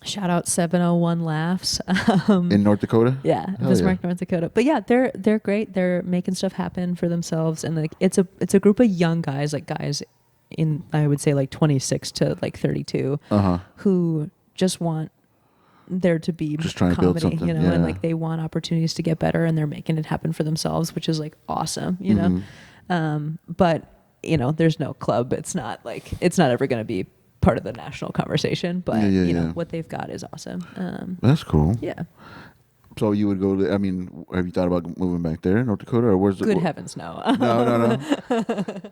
Shout out 701 Laughs. In North Dakota? Yeah, Bismarck, North Dakota. But yeah, they're great. They're making stuff happen for themselves, and like it's a group of young guys, like guys in, I would say, like 26 to like 32, who just want there to be just trying comedy, to build something, you know, and like they want opportunities to get better, and they're making it happen for themselves, which is like awesome, you know. But you know, there's no club. It's not ever going to be part of the national conversation, but you know what they've got is awesome. That's cool. Yeah. So you would go to, I mean, have you thought about moving back there in North Dakota, or where's the... Good heavens, no. No.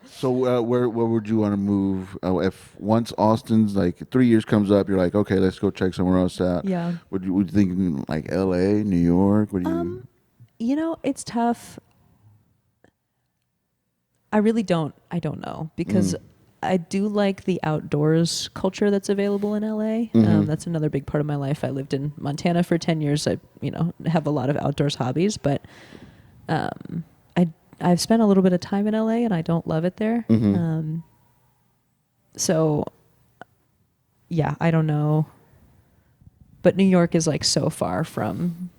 So where would you want to move? If once Austin's like 3 years comes up, you're like, okay, let's go check somewhere else out. Yeah. Would you think like LA, New York? What do you... You know, it's tough. I don't know, because I do like the outdoors culture that's available in LA. That's another big part of my life. I lived in Montana for 10 years. I, you know, have a lot of outdoors hobbies, but I've spent a little bit of time in LA and I don't love it there. So yeah, I don't know. But New York is like so far from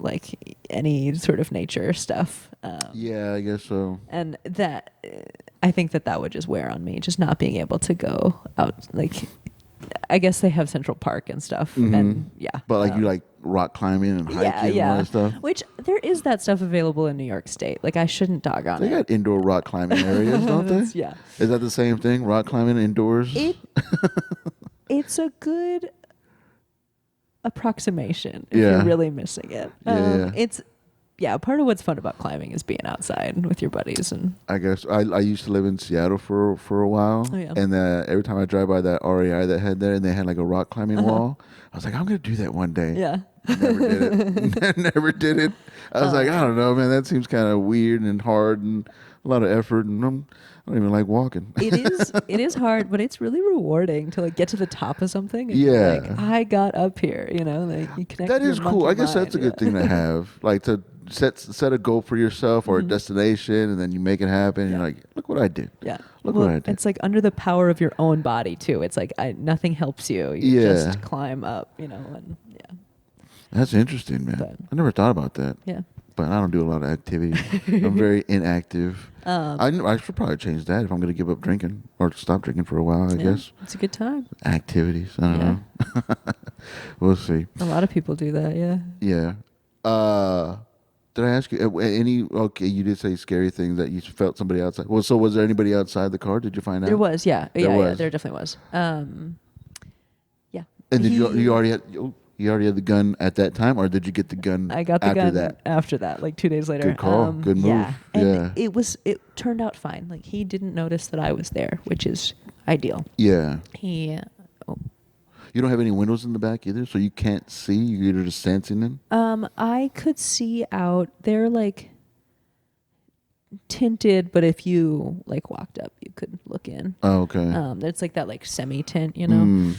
like any sort of nature stuff. Yeah, I guess so. And that, I think that would just wear on me, just not being able to go out. Like, I guess they have Central Park and stuff, and yeah. But like you like rock climbing and hiking and all that stuff. Which there is that stuff available in New York State. Like I shouldn't dog on it. They got indoor rock climbing areas, don't they? Yeah. Is that the same thing? Rock climbing indoors? It's a good approximation if you're really missing it. It's part of what's fun about climbing is being outside with your buddies. And I guess I used to live in Seattle for a while, and every time I drive by that REI that had there, and they had like a rock climbing wall, I was like, I'm gonna do that one day. Yeah. Never did it. Never did it. I was like, I don't know, man. That seems kind of weird and hard and a lot of effort, and I don't even like walking. It is hard, but it's really rewarding to like get to the top of something. And like, I got up here, you know, like you connect. That is cool. I guess that's a good thing to have, like to set a goal for yourself or a destination, and then you make it happen. And you're like, look what I did. Yeah. Look what I did. It's like under the power of your own body too. It's like nothing helps you. You just climb up, you know, and That's interesting, man. But, I never thought about that. Yeah. But I don't do a lot of activity. I'm very inactive. I should probably change that if I'm going to give up drinking or stop drinking for a while, I guess. It's a good time. Activities. I don't know. We'll see. A lot of people do that, yeah. Yeah. Did I ask you okay, you did say scary things that you felt somebody outside. Well, so was there anybody outside the car? Did you find out? There was, yeah. Yeah, there definitely was. Yeah. And did you already had the gun at that time, or did you get the gun? I got the gun after that, like 2 days later. Good call. Good move. Yeah. And it turned out fine. Like he didn't notice that I was there, which is ideal. Yeah. You don't have any windows in the back either, so you can't see. You're just sensing them. I could see out. They're like tinted, but if you like walked up, you could look in. Oh, okay. It's like that like semi tint, you know.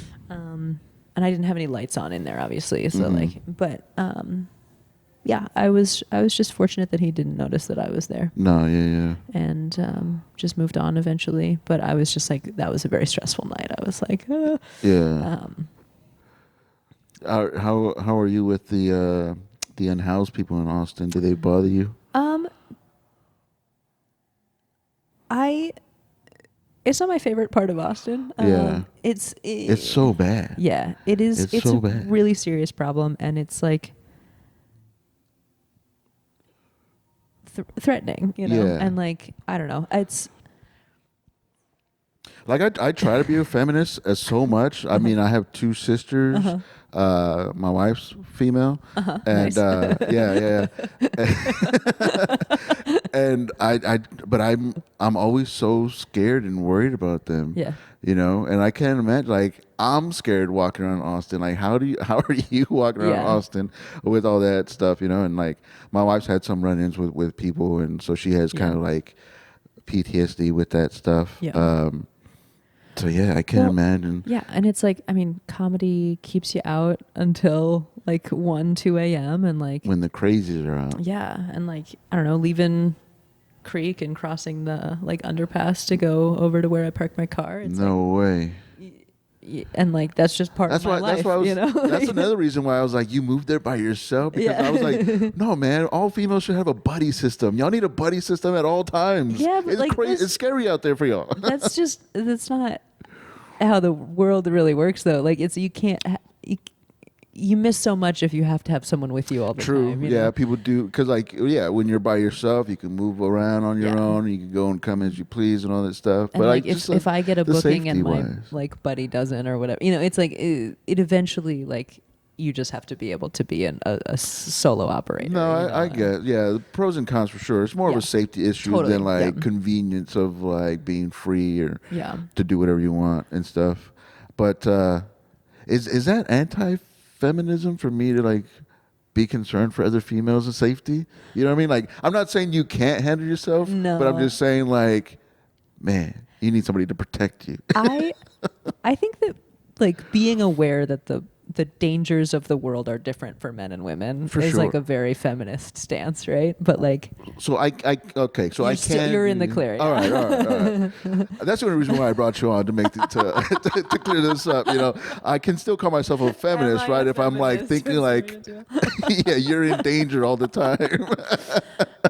And I didn't have any lights on in there, obviously. So I was just fortunate that he didn't notice that I was there. No, yeah. And just moved on eventually. But I was just like, that was a very stressful night. I was like, yeah. How are you with the unhoused people in Austin? Do they bother you? It's not my favorite part of Austin. It's so bad. Yeah, it is. It's so a bad. Really serious problem, and it's like threatening, you know. And like I don't know, it's like I try to be a feminist so much. I mean, I have two sisters. My wife's female, and nice. Yeah. And but I'm always so scared and worried about them. Yeah. You know, and I can't imagine. Like I'm scared walking around Austin. Like how are you walking around Austin with all that stuff? You know, and like my wife's had some run-ins with people, and so she has kind of like PTSD with that stuff. Yeah. So yeah, I can't imagine. Yeah, and it's like, I mean, comedy keeps you out until like 1, 2 a.m. and like when the crazies are out. Yeah, and like I don't know, leaving Creek and crossing the like underpass to go over to where I park my car. It's no way. and like that's just part of my life. That's why I was, you know? That's another reason why I was like, you moved there by yourself, because I was like, no man, all females should have a buddy system. Y'all need a buddy system at all times. Yeah, but it's like crazy. It's scary out there for y'all. That's not how the world really works though. Like you can't. You miss so much if you have to have someone with you all the time. True. Yeah, people do, because like when you're by yourself, you can move around on your own. You can go and come as you please and all that stuff. And but like if I get a booking and my like buddy doesn't or whatever, it's like it eventually like you just have to be able to be a solo operator. No, I get the pros and cons for sure. It's more of a safety issue than like convenience of like being free or to do whatever you want and stuff. But is that anti-feminism for me to like be concerned for other females and safety? You know what I mean? Like, I'm not saying you can't handle yourself, but I'm just saying like, man, you need somebody to protect you. I think that like being aware that the dangers of the world are different for men and women is like a very feminist stance, right? But like, so I can't. You're in the clear. Yeah. All right. That's the only reason why I brought you on, to make to clear this up. I can still call myself a feminist, right? If I'm like thinking like, yeah, you're in danger all the time.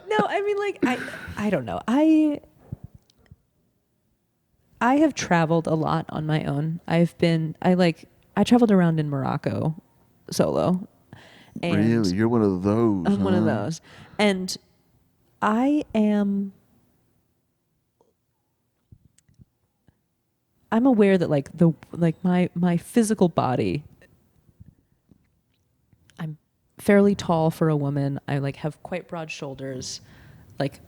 No, I mean like I don't know. I have traveled a lot on my own. I traveled around in Morocco solo. And really? You're one of those. I'm one of those. And I'm aware that like my physical body, I'm fairly tall for a woman. I like have quite broad shoulders. Like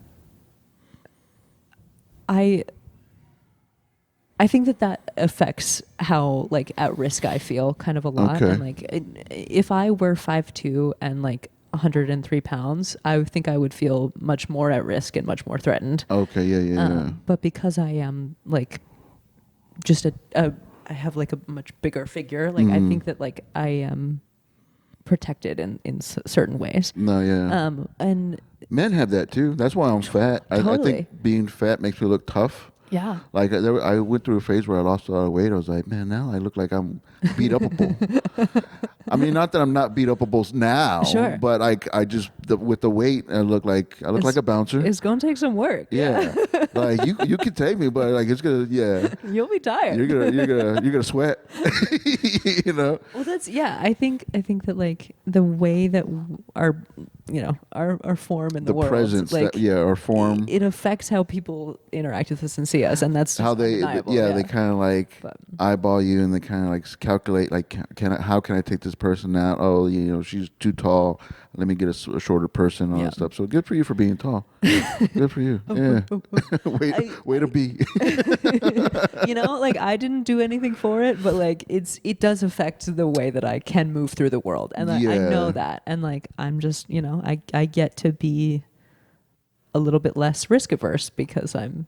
I think that affects how like at risk I feel kind of a lot. Okay. And like if I were 5'2" and like 103 pounds, I think I would feel much more at risk and much more threatened. Okay, yeah. But because I am like just I have like a much bigger figure, like I think that like I am protected in certain ways. No, yeah. And men have that too. That's why I'm fat. Totally. I think being fat makes me look tough. Yeah. Like I went through a phase where I lost a lot of weight. I was like, man, now I look like I'm beat upable. I mean, not that I'm not beat upable now, sure, but I just with the weight, I look like a bouncer. It's gonna take some work. Yeah. Like you can take me, but like it's gonna You'll be tired. You're gonna sweat. Well, that's I think that like the way that our form in the world, presence, like our form, it affects how people interact with us and see us, and that's how they they kind of like eyeball you, and they kind of like calculate like how can I take this person out? Oh, she's too tall. Let me get a shorter person, all that stuff. So good for you for being tall. Good for you. Yeah. way to be. Like I didn't do anything for it, but like it does affect the way that I can move through the world, and I know that, and like I'm just I get to be a little bit less risk averse because I'm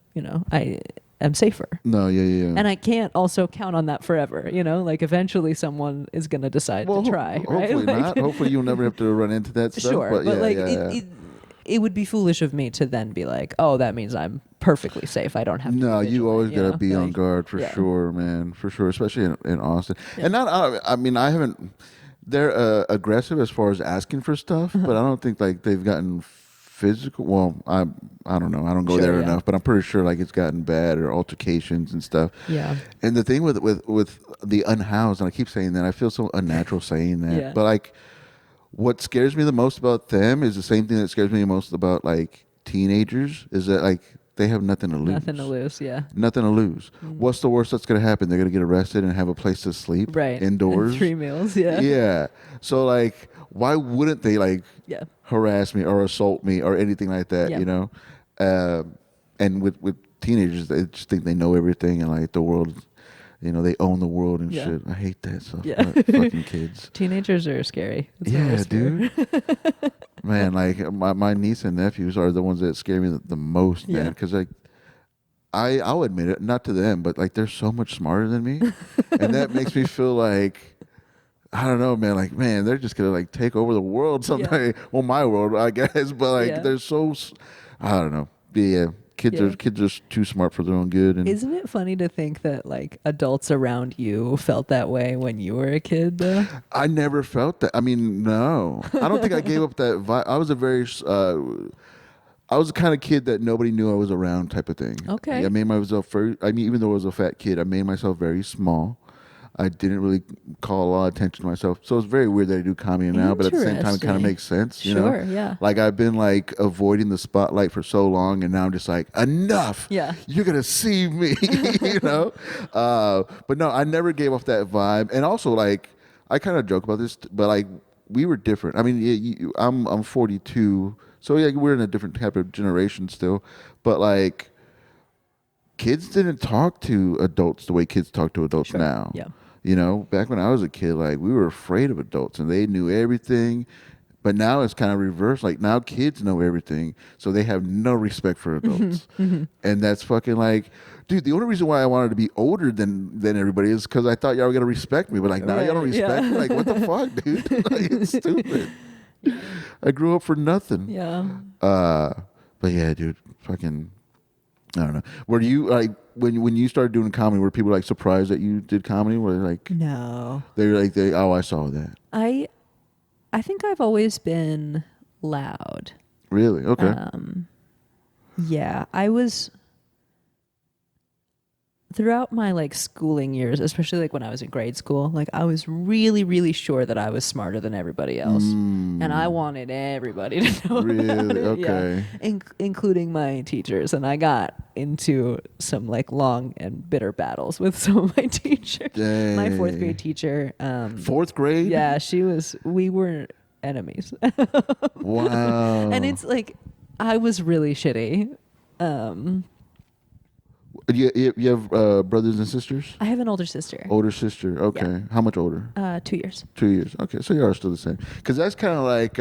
I'm safer. No, yeah. And I can't also count on that forever, like eventually someone is going to decide to try, right? Hopefully not. Hopefully you'll never have to run into that stuff. Sure, but it would be foolish of me to then be like, oh, that means I'm perfectly safe. I don't have to. No, you always got to be on guard for sure, man. For sure, especially in Austin. Yeah. And I haven't, they're aggressive as far as asking for stuff, but I don't think like they've gotten physical. Well, I don't know. I don't go there enough, but I'm pretty sure like it's gotten bad or altercations and stuff. Yeah. And the thing with the unhoused, and I keep saying that, I feel so unnatural saying that, but like what scares me the most about them is the same thing that scares me the most about like teenagers, is that like they have nothing to lose. Nothing to lose, yeah. Nothing to lose. What's the worst that's going to happen? They're going to get arrested and have a place to sleep indoors. And 3 meals, yeah. Yeah. So like, why wouldn't they like harass me or assault me or anything like that, and with teenagers, they just think they know everything and like the world, they own the world and shit. I hate that stuff. Yeah. Fucking kids. Teenagers are scary. That's dude. Man, like my niece and nephews are the ones that scare me the most, man. Because like, I'll admit it, not to them, but like they're so much smarter than me, and that makes me feel like, I don't know, man. Like, man, they're just gonna like take over the world someday. Well, my world, I guess, but like they're so, I don't know. Yeah, Kids are too smart for their own good. And isn't it funny to think that like adults around you felt that way when you were a kid though? I never felt that. I mean, no. I don't think I gave up that vibe. I was the kind of kid that nobody knew I was around type of thing. Okay. I made myself even though I was a fat kid, I made myself very small. I didn't really call a lot of attention to myself. So it's very weird that I do comedy now, but at the same time, it kind of makes sense, you know? Sure, yeah. Like I've been like avoiding the spotlight for so long, and now I'm just like, enough. Yeah. You're going to see me, you know? But no, I never gave off that vibe. And also like, I kind of joke about this, but like we were different. I mean, I'm 42, so yeah, we're in a different type of generation still. But like, kids didn't talk to adults the way kids talk to adults now. Yeah. You know, back when I was a kid, like we were afraid of adults and they knew everything. But now it's kind of reversed. Like now kids know everything, so they have no respect for adults. And that's fucking like, dude, the only reason why I wanted to be older than everybody is because I thought y'all were gonna respect me. But like now y'all don't respect me. Like what the fuck, dude? Like, it's stupid. I grew up for nothing. Yeah. But yeah, dude, fucking, I don't know. Were you like when you started doing comedy? Were people like surprised that you did comedy? Were they like, no? They're like, I saw that. I think I've always been loud. Really? Okay. Yeah, I was throughout my like schooling years, especially like when I was in grade school, like I was really, really sure that I was smarter than everybody else, and I wanted everybody to know about it. Okay. Yeah. Including my teachers, and I got into some like long and bitter battles with some of my teachers. Dang. My fourth grade teacher. Fourth grade? Yeah, we were enemies. Wow. And it's like I was really shitty. You have brothers and sisters? I have an older sister. Older sister. Okay. Yeah. How much older? 2 years. 2 years. Okay. So you are still the same. Because that's kind of like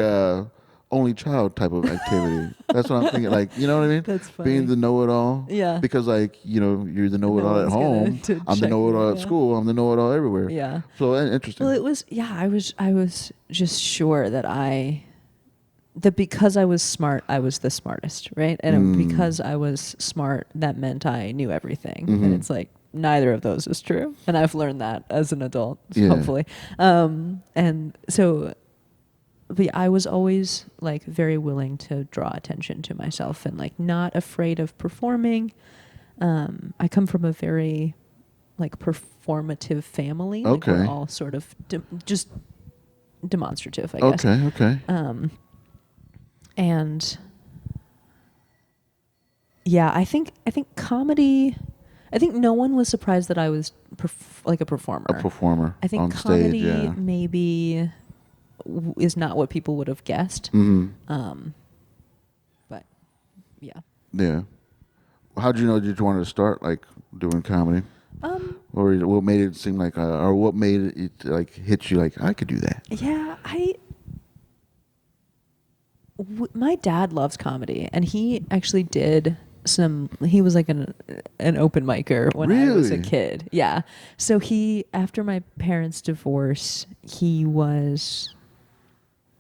only child type of activity. That's what I'm thinking. Like, you know what I mean? That's funny. Being the know-it-all. Yeah. Because like, you know, you're the know-it-all at home. I'm the know-it-all at school. I'm the know-it-all everywhere. Yeah. So interesting. Well, it was, I was just sure that that because I was smart, I was the smartest, right? And because I was smart, that meant I knew everything. And it's like, neither of those is true. And I've learned that as an adult, hopefully. And so, but I was always like very willing to draw attention to myself and like not afraid of performing. I come from a very like performative family. Okay. Like we're all sort of just demonstrative, I guess. Okay. And yeah, I think comedy. I think no one was surprised that I was like a performer. A performer. I think on comedy stage, yeah. maybe is not what people would have guessed. But yeah. Yeah. How'd you know that you wanted to start like doing comedy? Or what made it seem like, or what made it like hit you like I could do that? Yeah, my dad loves comedy, and he actually did he was like an open micer when I was a kid. Yeah. So after my parents' divorce, I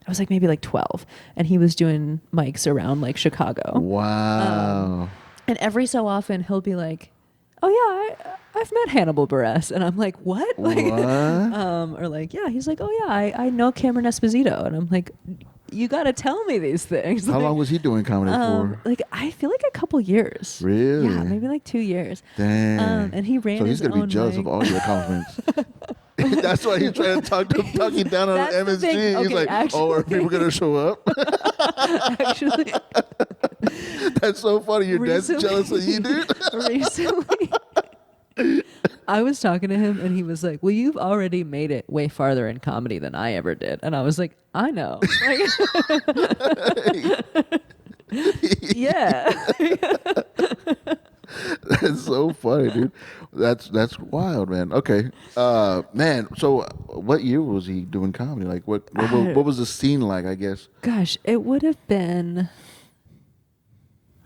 was like maybe like 12, and he was doing mics around like Chicago. Wow. And every so often he'll be like, oh yeah, I've met Hannibal Buress. And I'm like, what? What? Or like, yeah, he's like, oh yeah, I know Cameron Esposito. And I'm like, you got to tell me these things. How long was he doing comedy for? Like, I feel like a couple years. Really? Yeah, maybe like 2 years. Dang. And he ran so he's going to be jealous of all your accomplishments. That's why he's trying to talk you down on MSG. Okay, he's like, actually, are people going to show up? Actually. That's so funny. Your dad's jealous of you, dude? Recently. I was talking to him and he was like, well, you've already made it way farther in comedy than I ever did. And I was like, I know. Yeah. That's so funny, dude. That's wild, man. Okay. Man, so what year was he doing comedy? Like what was the scene like, I guess? Gosh, it would have been,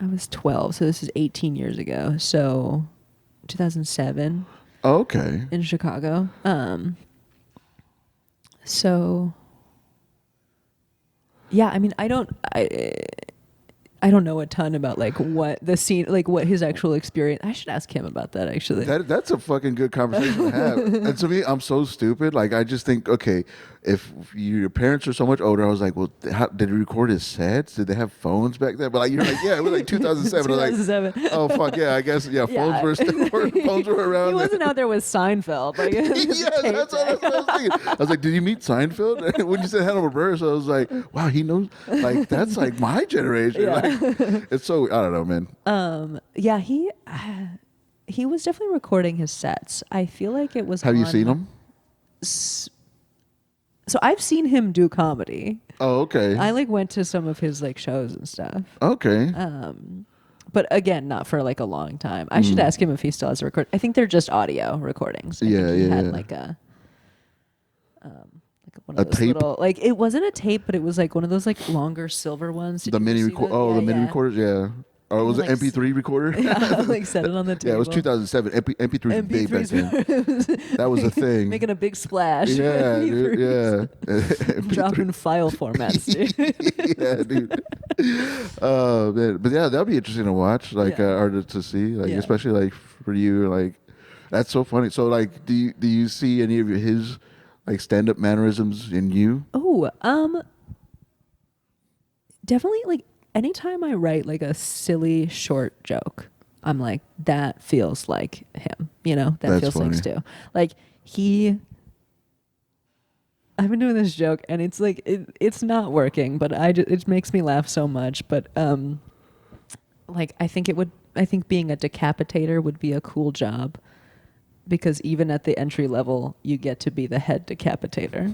I was 12, so this is 18 years ago. So 2007. Okay. In Chicago. So yeah, I mean, I I don't know a ton about like what the scene, like what his actual experience. I should ask him about that actually. That's a fucking good conversation to have. And to me, I'm so stupid. Like I just think, okay, if your parents are so much older, I was like, well, did he record his sets? Did they have phones back then? But like you're like, yeah, it was like 2007. 2007. I was like, oh fuck yeah, I guess yeah, phones were still phones were around. He wasn't out there with Seinfeld. Like, yeah, that's what I was thinking. I was like, did you meet Seinfeld? When you said Hannibal Buress, I was like, wow, he knows. Like that's like my generation. Yeah. Like, it's so I don't know, man. Yeah, he was definitely recording his sets. I feel like it was. Have you seen him? So I've seen him do comedy. Oh, okay. I like went to some of his like shows and stuff. Okay. But again, not for like a long time. I should ask him if he still has a record. I think they're just audio recordings. I think he had like a one of those tape? little, like it wasn't a tape, but it was like one of those like longer silver ones. The mini record. Oh, the mini recorders. Yeah. Or was it MP3 recorder? Yeah, like set it on the table. Yeah, it was 2007. MP3 was big back then. That was a thing. Making a big splash. Yeah, dude, yeah. Dropping file formats, dude. Yeah, dude. Oh man, but yeah, that'll be interesting to watch, like or to see, like especially like for you, like that's so funny. So like, do you see any of his like stand-up mannerisms in you? Oh, definitely like. Anytime I write like a silly short joke, I'm like, that feels like him, you know, that feels like Stu. Like I've been doing this joke and it's like, it's not working, but it makes me laugh so much. But, like, I think being a decapitator would be a cool job. Because even at the entry level, you get to be the head decapitator.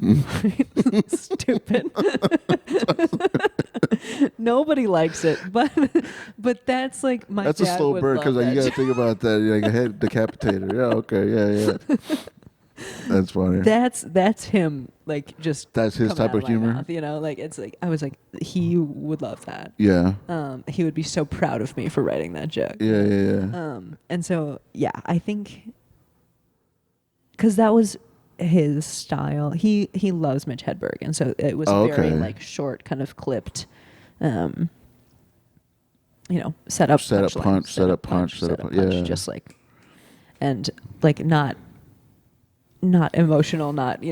Stupid. Nobody likes it, but that's like my. That's dad a slow burn because like, you got to think about that. You're like a head decapitator. Yeah. Okay. Yeah. That's funny. That's him. Like just. That's his type of humor. Mouth, you know, like it's like I was like he would love that. Yeah. He would be so proud of me for writing that joke. Yeah. And so I think. Because that was his style. He loves Mitch Hedberg, and so it was very like short, kind of clipped. You know, set up punch. Yeah, just like, and like not emotional, not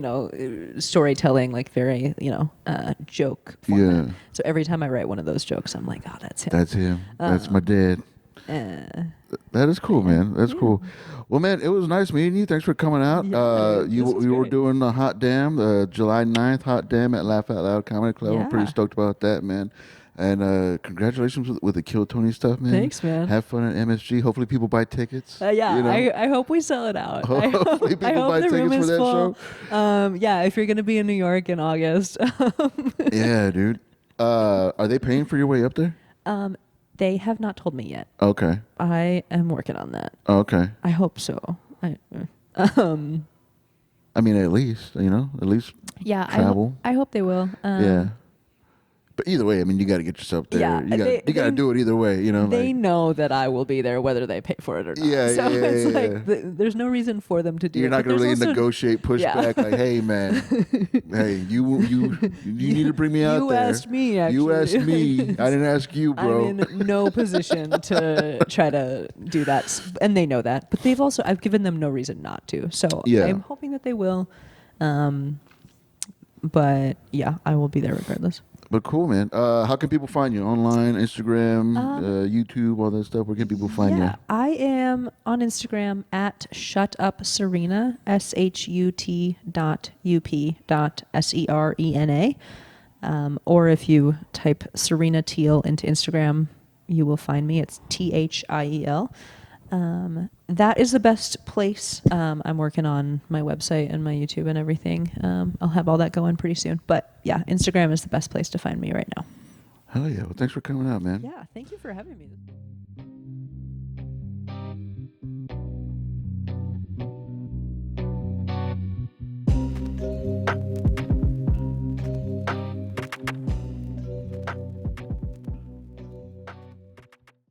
storytelling, like very joke format. Yeah. So every time I write one of those jokes, I'm like, oh, that's him. That's him. That's my dad. That is cool, man. That's cool. Well, man, it was nice meeting you. Thanks for coming out. You were doing the Hot Damn, the July 9th Hot Damn at Laugh Out Loud Comedy Club. Yeah. I'm pretty stoked about that, man. And congratulations with the Kill Tony stuff, man. Thanks, man. Have fun at MSG. Hopefully people buy tickets. Yeah, you know? I hope we sell it out. Hopefully people buy tickets for that full. Show. Yeah, if you're going to be in New York in August. Yeah, dude. Are they paying for your way up there? They have not told me yet. Okay. I am working on that. Okay. I hope so. I mean, at least travel. I hope they will. Yeah. But either way, I mean, you got to get yourself there. Yeah, you got to do it either way. You know, they know that I will be there whether they pay for it or not. Yeah, so it's like there's no reason for them to do it. You're not going to really negotiate pushback. Like, hey, man, hey, you need to bring me out there. You asked me. Actually. You asked me. I didn't ask you, bro. I'm in no position to try to do that, and they know that. But I've given them no reason not to. So I'm hoping that they will. But yeah, I will be there regardless. But cool, man. How can people find you? Online, Instagram, YouTube, all that stuff? Where can people find you? I am on Instagram at shutupserena, shut.up.serena. Or if you type Serena Thiel into Instagram, you will find me. It's Thiel. That is the best place. I'm working on my website and my YouTube and everything. I'll have all that going pretty soon. But yeah, Instagram is the best place to find me right now. Hell yeah. Well, thanks for coming out, man. Yeah, thank you for having me.